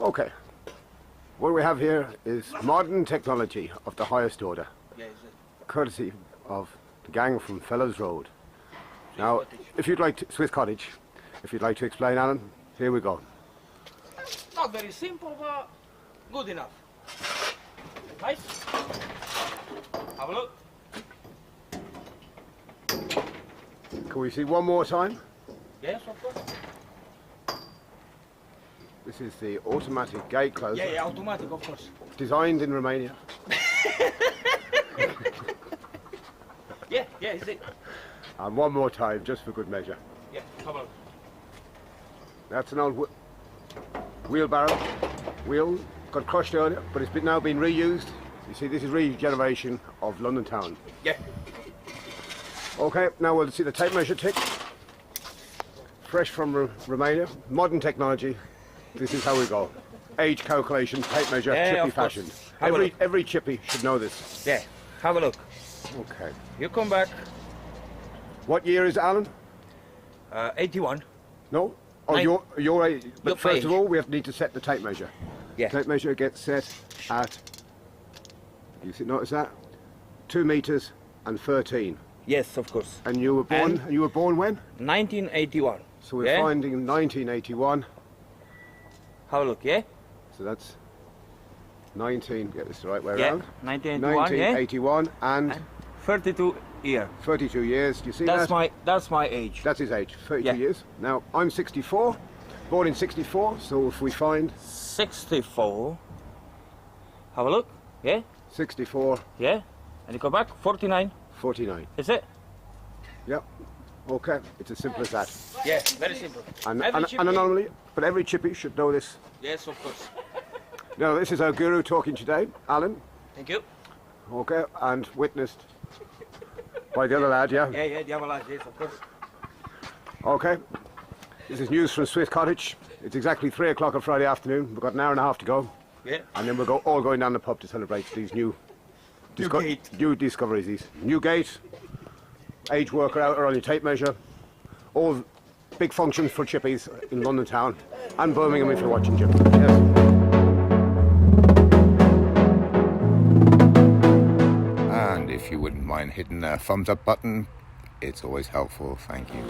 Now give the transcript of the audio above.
Okay. What we have here is modern technology of the highest order, courtesy of the gang from Fellows Road. Now, if you'd like to, Swiss Cottage, if you'd like to explain, Alan, here we go. Not very simple, but good enough. Nice. Have a look. Can we see one more time? Yes, of course. This is the automatic gate closer. Yeah, automatic, of course. Designed in Romania. Yeah, is it? And one more time, just for good measure. Yeah, have a look. That's an old wheelbarrow. Wheel got crushed earlier, but it's now been reused. You see, this is regeneration of London town. Yeah. Okay, now we'll see the tape measure tick. Fresh from Romania, modern technology. This is how we go. Age calculation, tape measure, chippy fashion. Every chippy should know this. Yeah, have a look. Okay. You come back. What year is it, Alan? 81. No? Oh, your age. But first age. of all, we need to set the tape measure. Yeah. Tape measure gets set at, notice that? 2 meters and 13. Yes, of course. And you were born, when? 1981. So we're finding 1981. Have a look, yeah? So that's get this the right way Yeah, around. 1981, 1981 and 32 year. 32 years. Do you see That's that? that's my age. That's his age, 32 Yeah. years. Now, I'm 64, born in 64, so if we find 64. Have a look, yeah? 64, Yeah? And you go back, 49. 49. Is it? Yep. Okay, it's as simple as that. Yeah, very simple. And anomaly, but every chippy should know this. Yes, of course. Now, this is our guru talking today, Alan. Thank you. Okay, and witnessed by the other lad, yeah? Yeah, the other lad, yes, of course. Okay, this is news from Swiss Cottage. It's exactly 3 o'clock on Friday afternoon. We've got an hour and a half to go. Yeah. And then we'll all going down the pub to celebrate these new discoveries. These new gate, age worker out on your tape measure, all big functions for chippies in London town and Birmingham if you're watching, Jim. Yes. And if you wouldn't mind hitting the thumbs up button, it's always helpful. Thank you.